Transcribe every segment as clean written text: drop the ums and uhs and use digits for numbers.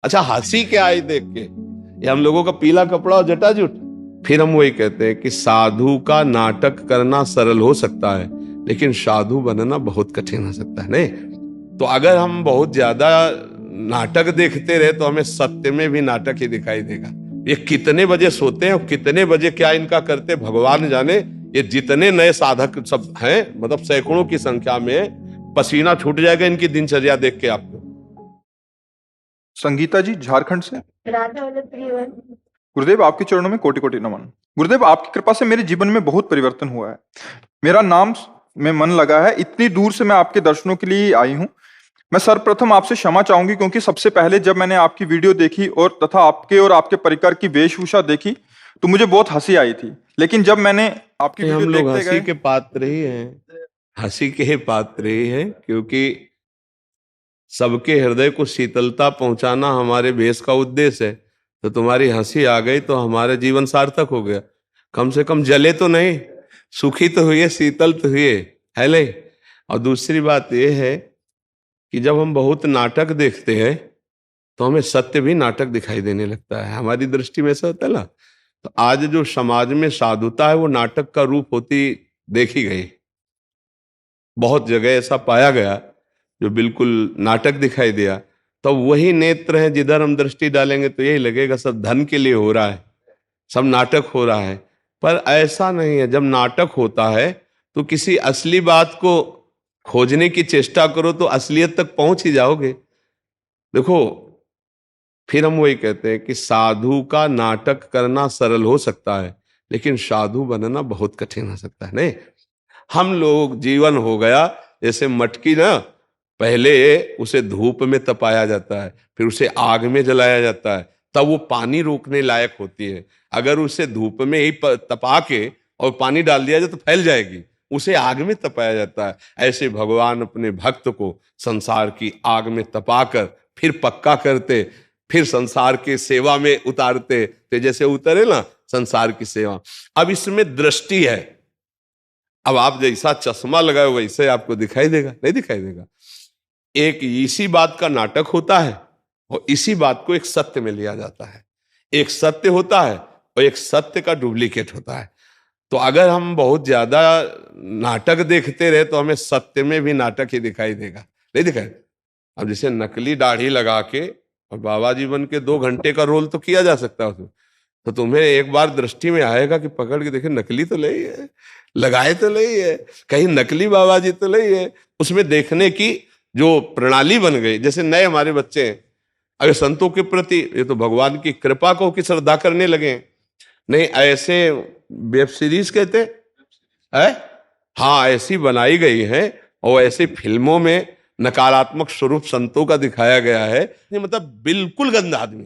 अच्छा, हंसी क्या आई देख के? ये हम लोगों का पीला कपड़ा और जटाजूट। फिर हम वही कहते हैं कि साधु का नाटक करना सरल हो सकता है, लेकिन साधु बनना बहुत कठिन हो सकता है, नहीं? तो अगर हम बहुत ज्यादा नाटक देखते रहे तो हमें सत्य में भी नाटक ही दिखाई देगा। ये कितने बजे सोते हैं और कितने बजे क्या इनका करते भगवान जाने। ये जितने नए साधक सब हैं, मतलब सैकड़ों की संख्या में, पसीना छूट जाएगा इनकी दिनचर्या देख के आपको। संगीता जी झारखंड से। गुरुदेव, आपके चरणों में कोटि कोटि नमन। गुरुदेव, आपकी कृपा से मेरे जीवन में बहुत परिवर्तन हुआ है। मेरा नाम में मन लगा है। इतनी दूर से मैं आपके दर्शनों के लिए आई हूँ। मैं सर्वप्रथम आपसे क्षमा चाहूंगी, क्योंकि सबसे पहले जब मैंने आपकी वीडियो देखी और तथा आपके और आपके परिकर की वेशभूषा देखी तो मुझे बहुत हंसी आई थी। लेकिन जब मैंने आपकी वीडियो हम लोग देखते हंसी गए, के पात्र ही हैं, हंसी के ही पात्र ही हैं, क्योंकि सबके हृदय को शीतलता पहुंचाना हमारे भेष का उद्देश्य है। तो तुम्हारी हंसी आ गई तो हमारा जीवन सार्थक हो गया। कम से कम जले तो नहीं, सुखी तो हुए, शीतल तो हुए, है नहीं? और दूसरी बात यह है कि जब हम बहुत नाटक देखते हैं तो हमें सत्य भी नाटक दिखाई देने लगता है। हमारी दृष्टि में ऐसा होता है ना। तो आज जो समाज में साधुता है वो नाटक का रूप होती देखी गई। बहुत जगह ऐसा पाया गया जो बिल्कुल नाटक दिखाई दिया। तो वही नेत्र है, जिधर हम दृष्टि डालेंगे तो यही लगेगा सब धन के लिए हो रहा है, सब नाटक हो रहा है। पर ऐसा नहीं है। जब नाटक होता है तो किसी असली बात को खोजने की चेष्टा करो तो असलियत तक पहुंच ही जाओगे। देखो, फिर हम वही कहते हैं कि साधु का नाटक करना सरल हो सकता है, लेकिन साधु बनना बहुत कठिन हो सकता है, नहीं? हम लोग जीवन हो गया जैसे मटकी ना, पहले उसे धूप में तपाया जाता है, फिर उसे आग में जलाया जाता है, तब वो पानी रोकने लायक होती है। अगर उसे धूप में ही तपा के और पानी डाल दिया जाए तो फैल जाएगी। उसे आग में तपाया जाता है। ऐसे भगवान अपने भक्त को संसार की आग में तपाकर फिर पक्का करते, फिर संसार के सेवा में उतारते। तो जैसे उतरे ना संसार की सेवा। अब इसमें दृष्टि है। अब आप जैसा चश्मा लगाए वैसे आपको दिखाई देगा? नहीं दिखाई देगा। एक इसी बात का नाटक होता है और इसी बात को एक सत्य में लिया जाता है। एक सत्य होता है और एक सत्य का डुप्लीकेट होता है। तो अगर हम बहुत ज्यादा नाटक देखते रहे तो हमें सत्य में भी नाटक ही दिखाई देगा। नहीं दिखाई? अब जैसे नकली दाढ़ी लगा के और बाबा जीवन के 2 घंटे का रोल तो किया जा सकता है उसमें। तो तुम्हें एक बार दृष्टि में आएगा कि पकड़ के देखे नकली तो नहीं है, लगाए तो नहीं है, कहीं नकली बाबा जी तो नहीं है। उसमें देखने की जो प्रणाली बन गई। जैसे नए हमारे बच्चे हैं, अगर संतों के प्रति, ये तो भगवान की कृपा को की श्रद्धा करने लगे। नहीं, ऐसे वेब सीरीज कहते हैं, हाँ, ऐसी बनाई गई है और ऐसी फिल्मों में नकारात्मक स्वरूप संतों का दिखाया गया है। ये मतलब बिल्कुल गंदा आदमी,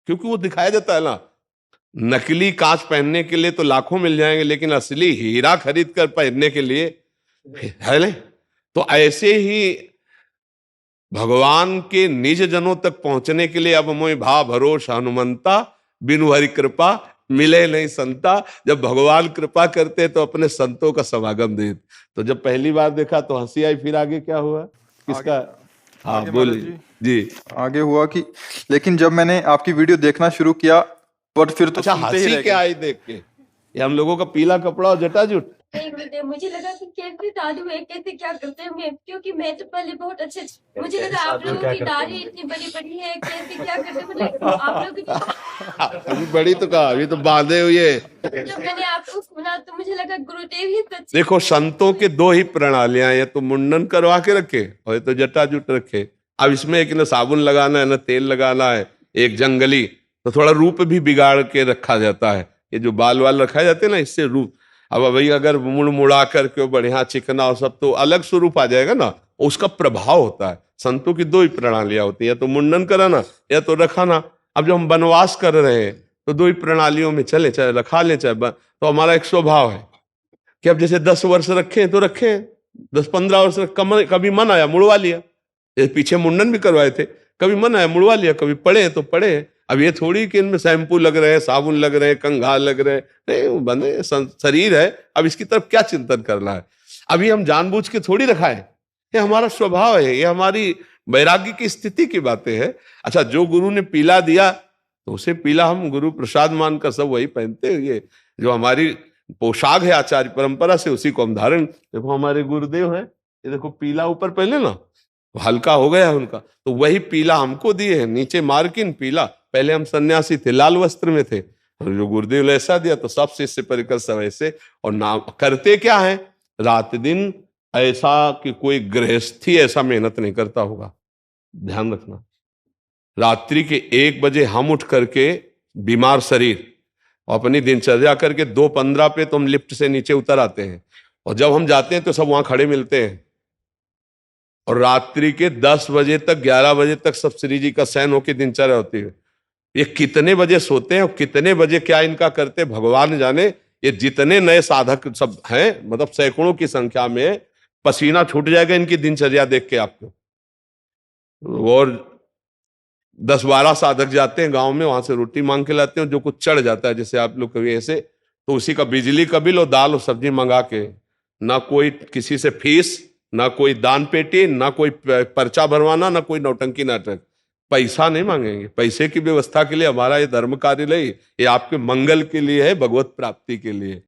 क्योंकि वो दिखाया जाता है ना। नकली कांच पहनने के लिए तो लाखों मिल जाएंगे, लेकिन असली हीरा खरीद कर पहनने के लिए है नहीं। तो ऐसे ही भगवान के निज जनों तक पहुंचने के लिए अब मोहि भा भरोस हनुमंता, बिनु हरि कृपा मिले नहीं संता। जब भगवान कृपा करते तो अपने संतों का समागम दे। तो जब पहली बार देखा तो हंसी आई, फिर आगे क्या हुआ किसका? हाँ बोलिए जी। आगे हुआ कि लेकिन जब मैंने आपकी वीडियो देखना शुरू किया पर फिर तो अच्छा, सुनते ही हंसी रह क्या गए। आई देख के? ये हम लोगों का पीला कपड़ा और जटाजूट। नहीं गुरुदेव, मुझे लगा कि कैसे साधु है, कैसे क्या करते हैं। क्योंकि मैं तो पहले बहुत अच्छे, मुझे लगा आप लोगों की दाढ़ी इतनी बड़ी बड़ी है, कैसे क्या करते हैं। मतलब आप लोग अभी बड़ी तो कहा, अभी तो बांधे हुए। जब मैंने आपको सुना तो मुझे लगा गुरुदेव ही सच। देखो, संतों के 2 ही प्रणालियां, या तो मुंडन करवा के रखे और तो जटाजूट रखे। अब इसमें एक न साबुन लगाना है, न तेल लगाना है, एक जंगली। तो थोड़ा रूप भी बिगाड़ के रखा जाता है। ये जो बाल वाल रखा जाते हैं ना, इससे रूप। अब भाई अगर मुड़ मुड़ा करके बढ़िया चिकना और सब, तो अलग स्वरूप आ जाएगा ना, उसका प्रभाव होता है। संतों की 2 ही प्रणालियां होती है, या तो मुंडन कराना या तो रखाना। अब जब हम वनवास कर रहे हैं तो 2 ही प्रणालियों में चले, चाहे रखा ले चाहे तो हमारा एक स्वभाव है कि अब जैसे 10 वर्ष रखे तो रखे, 10-15 वर्ष कभी मन आया मुड़वा लिया। पीछे मुंडन भी करवाए थे, कभी मन आया मुड़वा लिया, कभी पड़े तो पड़े। अब ये थोड़ी कि इनमें शैम्पू लग रहे हैं, साबुन लग रहे हैं, कंघाल लग रहे हैं, नहीं, बने शरीर है। अब इसकी तरफ क्या चिंतन करना है? अभी हम जानबूझ के थोड़ी रखाए, ये हमारा स्वभाव है, ये हमारी वैराग्य की स्थिति की बातें हैं। अच्छा, जो गुरु ने पीला दिया तो उसे पीला हम गुरु प्रसाद मानकर सब वही पहनते हैं। ये जो हमारी पोशाक है आचार्य परंपरा से, उसी को हम धारण, देखो हमारे गुरुदेव हैं, ये देखो पीला ऊपर पहले ना, हल्का हो गया उनका, तो वही पीला हमको दिए हैं, नीचे मार्किन पीला। पहले हम सन्यासी थे, लाल वस्त्र में थे, और जो गुरुदेव ने ऐसा दिया तो सब शिष्य परिकर सब ऐसे। और नाम करते क्या है, रात दिन ऐसा कि कोई गृहस्थी ऐसा मेहनत नहीं करता होगा, ध्यान रखना। रात्रि के 1 बजे हम उठ करके बीमार शरीर और अपनी दिनचर्या करके 2:15 पे तो हम लिफ्ट से नीचे उतर आते हैं, और जब हम जाते हैं तो सब वहां खड़े मिलते हैं, और रात्रि के 10 बजे तक 11 बजे तक सब श्री जी का शयन होकर दिनचर्या होती है। ये कितने बजे सोते हैं और कितने बजे क्या इनका करते भगवान जाने। ये जितने नए साधक सब हैं, मतलब सैकड़ों की संख्या में, पसीना छूट जाएगा इनकी दिनचर्या देख के आपको। और 10-12 साधक जाते हैं गांव में, वहां से रोटी मांग के लाते हैं, जो कुछ चढ़ जाता है जैसे आप लोग कभी ऐसे, तो उसी का बिजली का बिल और दाल और सब्जी मंगा के, ना कोई किसी से फीस, ना कोई दान पेटी, ना कोई पर्चा भरवाना, ना कोई नौटंकी नाटक। पैसा नहीं मांगेंगे, पैसे की व्यवस्था के लिए हमारा ये धर्म कार्यालय, ये आपके मंगल के लिए है, भगवत प्राप्ति के लिए।